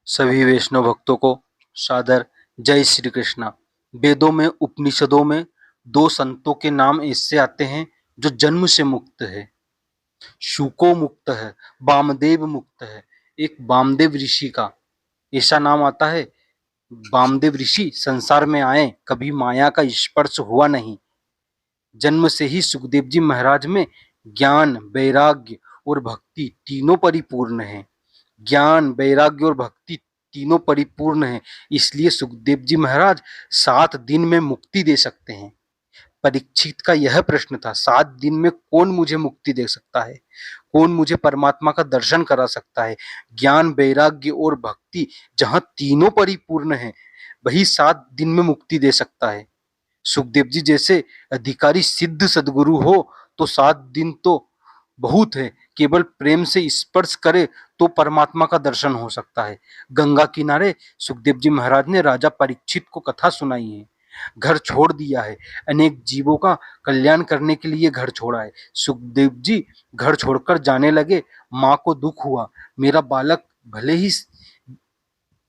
सभी वैष्णव भक्तों को सादर जय श्री कृष्णा। वेदों में, उपनिषदों में दो संतों के नाम ऐसे आते हैं जो जन्म से मुक्त है। शुको मुक्त है, वामदेव मुक्त है। एक वामदेव ऋषि का ऐसा नाम आता है। वामदेव ऋषि संसार में आए, कभी माया का स्पर्श हुआ नहीं। जन्म से ही सुखदेव जी महाराज में ज्ञान, वैराग्य और भक्ति तीनों परिपूर्ण है। ज्ञान, वैराग्य और भक्ति तीनों परिपूर्ण है, इसलिए सुखदेव जी महाराज 7 दिन में मुक्ति दे सकते हैं। परीक्षित का यह प्रश्न था, 7 दिन में कौन मुझे मुक्ति दे सकता है, कौन मुझे परमात्मा का दर्शन करा सकता है। ज्ञान, वैराग्य और भक्ति जहां तीनों परिपूर्ण है, वही 7 दिन में मुक्ति दे सकता है। सुखदेव जी जैसे अधिकारी सिद्ध सदगुरु हो तो 7 दिन तो बहुत है। केवल प्रेम से स्पर्श करे तो परमात्मा का दर्शन हो सकता है। गंगा किनारे सुखदेव जी महाराज ने राजा परीक्षित को कथा सुनाई है। घर छोड़ दिया है, अनेक जीवों का कल्याण करने के लिए घर छोड़ा है। सुखदेव जी घर छोड़कर जाने लगे। माँ को दुख हुआ, मेरा बालक भले ही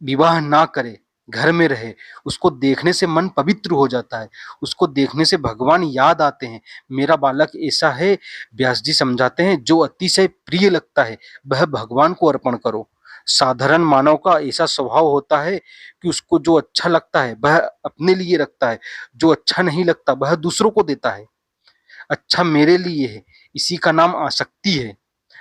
विवाह ना करे, घर में रहे, उसको देखने से मन पवित्र हो जाता है, उसको देखने से भगवान याद आते हैं। मेरा बालक ऐसा है, व्यास जी समझाते हैं, जो अतिशय प्रिय लगता है वह भगवान को अर्पण करो। साधारण मानव का ऐसा स्वभाव होता है कि उसको जो अच्छा लगता है वह अपने लिए रखता है, जो अच्छा नहीं लगता वह दूसरों को देता है। अच्छा मेरे लिए है, इसी का नाम आसक्ति है।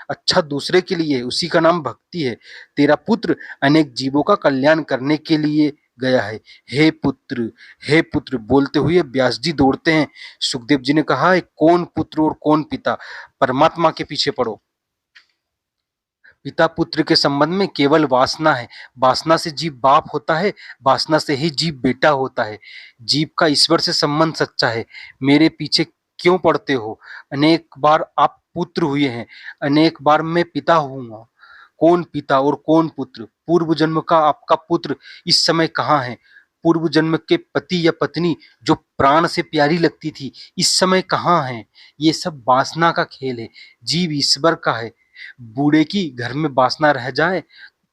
अच्छा दूसरे के लिए, उसी का नाम भक्ति है। तेरा पुत्र अनेक जीवों का कल्याण करने के लिए गया है। हे पुत्र, हे पुत्र बोलते हुए व्यास जी दौड़ते हैं। सुखदेव जी ने कहा है, कौन पुत्र और कौन पिता, परमात्मा के पीछे पड़ो। पिता पुत्र के संबंध में केवल वासना है। वासना से जीव बाप होता है, वासना से ही जीव बेटा होता है। जीव का ईश्वर से संबंध सच्चा है। मेरे पीछे क्यों पड़ते हो? अनेक बार आप पुत्र हुए हैं, अनेक बार मैं पिता हुआ। कौन पिता और कौन पुत्र? पूर्व जन्म का आपका पुत्र इस समय कहाँ है? पूर्व जन्म के पति या पत्नी जो प्राण से प्यारी लगती थी, इस समय कहाँ है? ये सब वासना का खेल है। जीव ईश्वर का है। बूढ़े की घर में वासना रह जाए,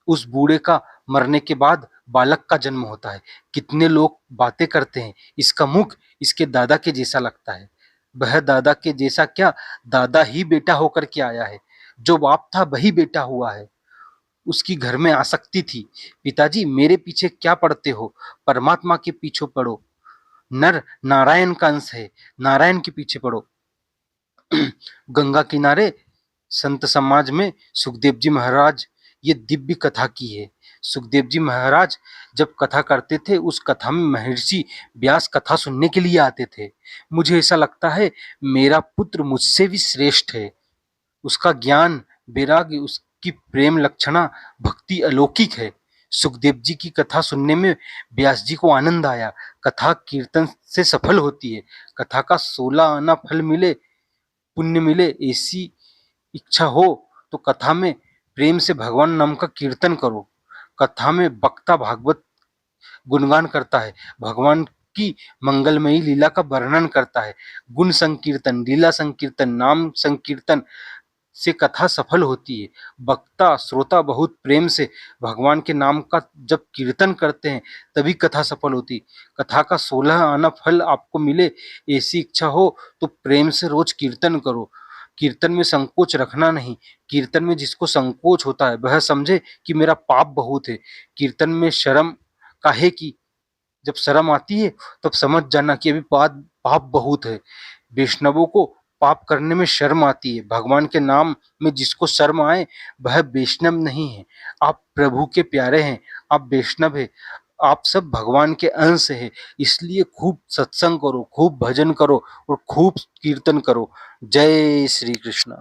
उस बूढ़े का मरने के बाद बालक का जन्म होता है। कितने लोग बातें करते हैं, इसका मुख इसके दादा के जैसा लगता है। वह दादा के जैसा क्या, दादा ही बेटा होकर के आया है। जो बाप था वही बेटा हुआ है। उसकी घर में आसक्ति थी। पिताजी मेरे पीछे क्या पड़ते हो? परमात्मा के पीछे पड़ो। नर नारायण का अंश है, नारायण के पीछे पड़ो। गंगा किनारे संत समाज में सुखदेव जी महाराज ये दिव्य कथा की है। सुखदेव जी महाराज जब कथा करते थे, उस कथा में महर्षि व्यास कथा सुनने के लिए आते थे। मुझे ऐसा लगता है मेरा पुत्र मुझसे भी श्रेष्ठ है। उसका ज्ञान, वैराग्य, उसकी प्रेम लक्षणा, भक्ति अलौकिक है। सुखदेव जी की कथा सुनने में व्यास जी को आनंद आया। कथा कीर्तन से सफल होती है। कथा का 16 आना फल मिले, पुण्य मिले, ऐसी इच्छा हो तो कथा में प्रेम से भगवान नाम का कीर्तन करो। कथा में वक्ता भागवत गुणगान करता है, भगवान की मंगलमयी लीला का वर्णन करता है। गुण संकीर्तन, लीला संकीर्तन, नाम संकीर्तन से कथा सफल होती है। वक्ता श्रोता बहुत प्रेम से भगवान के नाम का जब कीर्तन करते हैं तभी कथा सफल होती। कथा का 16 आना फल आपको मिले, ऐसी इच्छा हो तो प्रेम से रोज कीर्तन करो। कीर्तन में संकोच रखना नहीं। कीर्तन में जिसको संकोच होता है वह समझे कि मेरा पाप बहुत है। कीर्तन में शर्म काहे की? जब शर्म आती है तब समझ जाना कि अभी पाप बहुत है। वैष्णवों को पाप करने में शर्म आती है। भगवान के नाम में जिसको शर्म आए वह वैष्णव नहीं है। आप प्रभु के प्यारे हैं, आप वैष्णव है, आप सब भगवान के अंश है। इसलिए खूब सत्संग करो, खूब भजन करो और खूब कीर्तन करो। जय श्री कृष्ण।